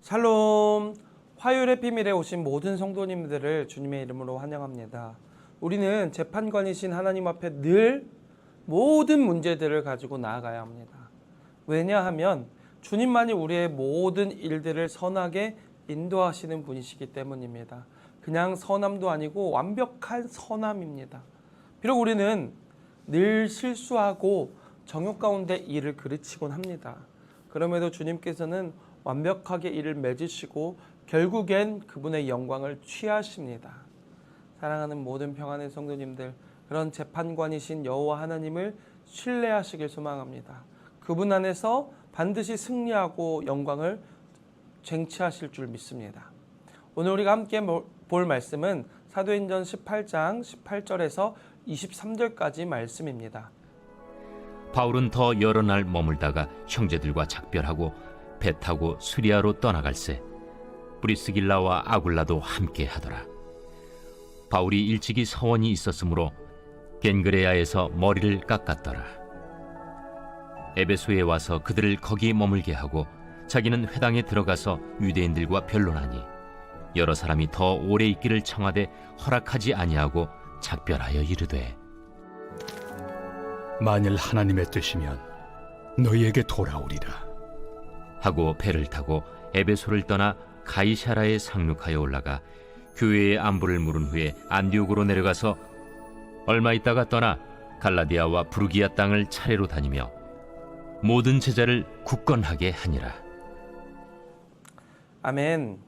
샬롬, 화요일의 비밀에 오신 모든 성도님들을 주님의 이름으로 환영합니다. 우리는 재판관이신 하나님 앞에 늘 모든 문제들을 가지고 나아가야 합니다. 왜냐하면 주님만이 우리의 모든 일들을 선하게 인도하시는 분이시기 때문입니다. 그냥 선함도 아니고 완벽한 선함입니다. 비록 우리는 늘 실수하고 정욕 가운데 일을 그르치곤 합니다. 그럼에도 주님께서는 완벽하게 이를 맺으시고 결국엔 그분의 영광을 취하십니다. 사랑하는 모든 평안의 성도님들, 그런 재판관이신 여호와 하나님을 신뢰하시길 소망합니다. 그분 안에서 반드시 승리하고 영광을 쟁취하실 줄 믿습니다. 오늘 우리가 함께 볼 말씀은 사도행전 18장 18절에서 23절까지 말씀입니다. 바울은 더 여러 날 머물다가 형제들과 작별하고 배 타고 수리아로 떠나갈새 브리스길라와 아굴라도 함께 하더라. 바울이 일찍이 서원이 있었으므로 겐그레아에서 머리를 깎았더라. 에베소에 와서 그들을 거기 머물게 하고 자기는 회당에 들어가서 유대인들과 변론하니 여러 사람이 더 오래 있기를 청하되 허락하지 아니하고 작별하여 이르되, 만일 하나님의 뜻이면 너희에게 돌아오리라 하고 배를 타고 에베소를 떠나 가이사라에 상륙하여 올라가 교회의 안부를 물은 후에 안디옥으로 내려가서 얼마 있다가 떠나 갈라디아와 부르기아 땅을 차례로 다니며 모든 제자를 굳건하게 하니라. 아멘.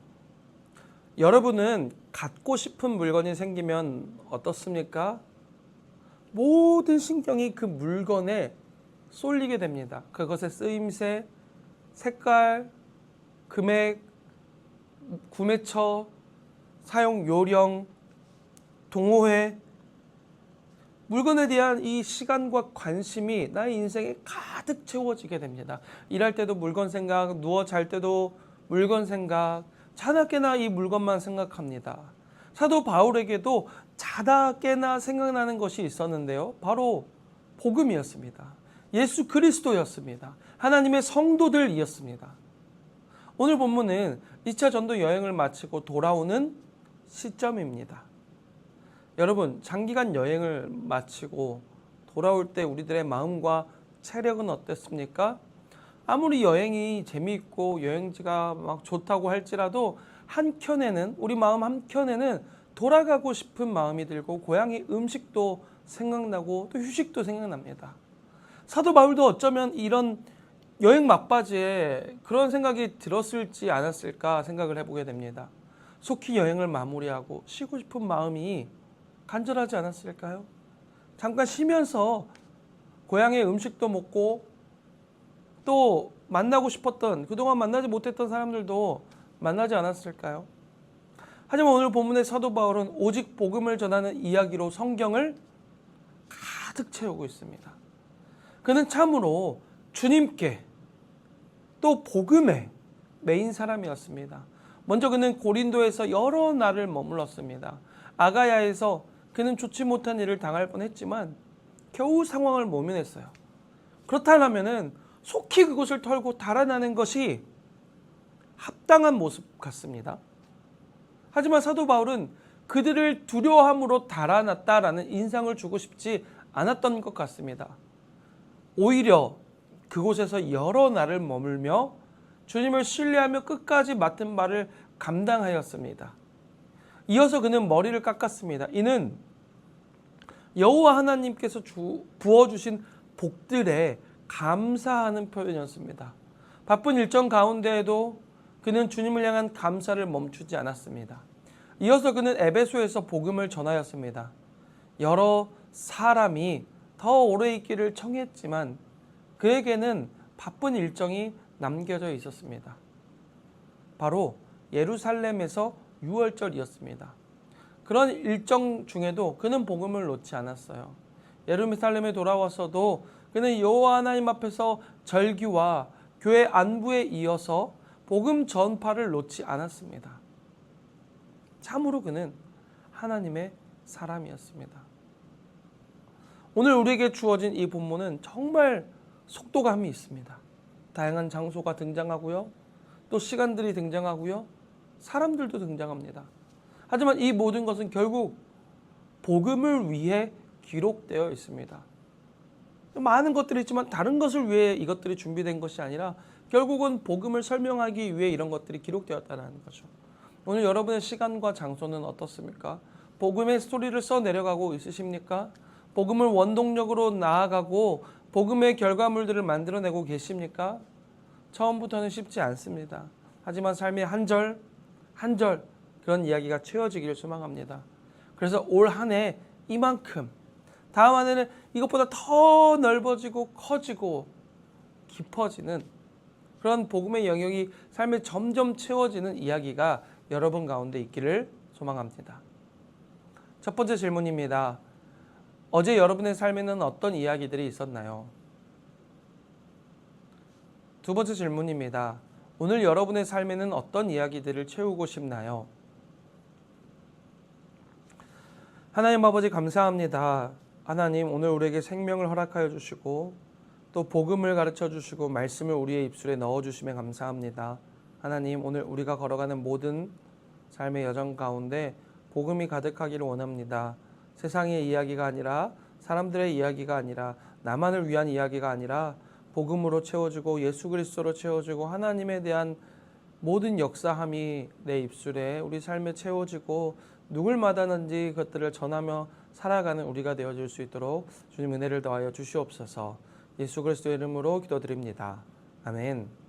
여러분은 갖고 싶은 물건이 생기면 어떻습니까? 모든 신경이 그 물건에 쏠리게 됩니다. 그것의 쓰임새, 색깔, 금액, 구매처, 사용 요령, 동호회, 물건에 대한 이 시간과 관심이 나의 인생에 가득 채워지게 됩니다. 일할 때도 물건 생각, 누워 잘 때도 물건 생각, 자다 깨나 이 물건만 생각합니다. 사도 바울에게도 자다 깨나 생각나는 것이 있었는데요. 바로 복음이었습니다. 예수 그리스도였습니다. 하나님의 성도들이었습니다. 오늘 본문은 2차 전도 여행을 마치고 돌아오는 시점입니다. 여러분, 장기간 여행을 마치고 돌아올 때 우리들의 마음과 체력은 어땠습니까? 아무리 여행이 재미있고 여행지가 막 좋다고 할지라도 한켠에는, 우리 마음 한켠에는 돌아가고 싶은 마음이 들고 고향의 음식도 생각나고 또 휴식도 생각납니다. 사도 바울도 어쩌면 이런 여행 막바지에 그런 생각이 들었을지 않았을까 생각을 해보게 됩니다. 속히 여행을 마무리하고 쉬고 싶은 마음이 간절하지 않았을까요? 잠깐 쉬면서 고향의 음식도 먹고 또 만나고 싶었던, 그동안 만나지 못했던 사람들도 만나지 않았을까요? 하지만 오늘 본문의 사도 바울은 오직 복음을 전하는 이야기로 성경을 가득 채우고 있습니다. 그는 참으로 주님께 또 복음에 매인 사람이었습니다. 먼저 그는 고린도에서 여러 날을 머물렀습니다. 아가야에서 그는 좋지 못한 일을 당할 뻔했지만 겨우 상황을 모면했어요. 그렇다면은 속히 그곳을 털고 달아나는 것이 합당한 모습 같습니다. 하지만 사도 바울은 그들을 두려워함으로 달아났다라는 인상을 주고 싶지 않았던 것 같습니다. 오히려 그곳에서 여러 날을 머물며 주님을 신뢰하며 끝까지 맡은 바를 감당하였습니다. 이어서 그는 머리를 깎았습니다. 이는 여호와 하나님께서 부어주신 복들에 감사하는 표현이었습니다. 바쁜 일정 가운데에도 그는 주님을 향한 감사를 멈추지 않았습니다. 이어서 그는 에베소에서 복음을 전하였습니다. 여러 사람이 더 오래 있기를 청했지만 그에게는 바쁜 일정이 남겨져 있었습니다. 바로 예루살렘에서 유월절이었습니다. 그런 일정 중에도 그는 복음을 놓지 않았어요. 예루살렘에 돌아와서도 그는 여호와 하나님 앞에서 절기와 교회 안부에 이어서 복음 전파를 놓지 않았습니다. 참으로 그는 하나님의 사람이었습니다. 오늘 우리에게 주어진 이 본문은 정말 속도감이 있습니다. 다양한 장소가 등장하고요. 또 시간들이 등장하고요. 사람들도 등장합니다. 하지만 이 모든 것은 결국 복음을 위해 기록되어 있습니다. 많은 것들이 있지만 다른 것을 위해 이것들이 준비된 것이 아니라 결국은 복음을 설명하기 위해 이런 것들이 기록되었다는 거죠. 오늘 여러분의 시간과 장소는 어떻습니까? 복음의 스토리를 써 내려가고 있으십니까? 복음을 원동력으로 나아가고 복음의 결과물들을 만들어내고 계십니까? 처음부터는 쉽지 않습니다. 하지만 삶의 한 절 한 절 그런 이야기가 채워지기를 소망합니다. 그래서 올 한 해 이만큼, 다음 한 해는 이것보다 더 넓어지고 커지고 깊어지는 그런 복음의 영역이 삶에 점점 채워지는 이야기가 여러분 가운데 있기를 소망합니다. 첫 번째 질문입니다. 어제 여러분의 삶에는 어떤 이야기들이 있었나요? 두 번째 질문입니다. 오늘 여러분의 삶에는 어떤 이야기들을 채우고 싶나요? 하나님 아버지 감사합니다. 하나님 오늘 우리에게 생명을 허락하여 주시고 또 복음을 가르쳐 주시고 말씀을 우리의 입술에 넣어 주시며 감사합니다. 하나님 오늘 우리가 걸어가는 모든 삶의 여정 가운데 복음이 가득하기를 원합니다. 세상의 이야기가 아니라 사람들의 이야기가 아니라 나만을 위한 이야기가 아니라 복음으로 채워주고 예수 그리스도로 채워주고 하나님에 대한 모든 역사함이 내 입술에 우리 삶에 채워지고 누굴 마다든지 그것들을 전하며 살아가는 우리가 되어질 수 있도록 주님 은혜를 더하여 주시옵소서. 예수 그리스도의 이름으로 기도드립니다. 아멘.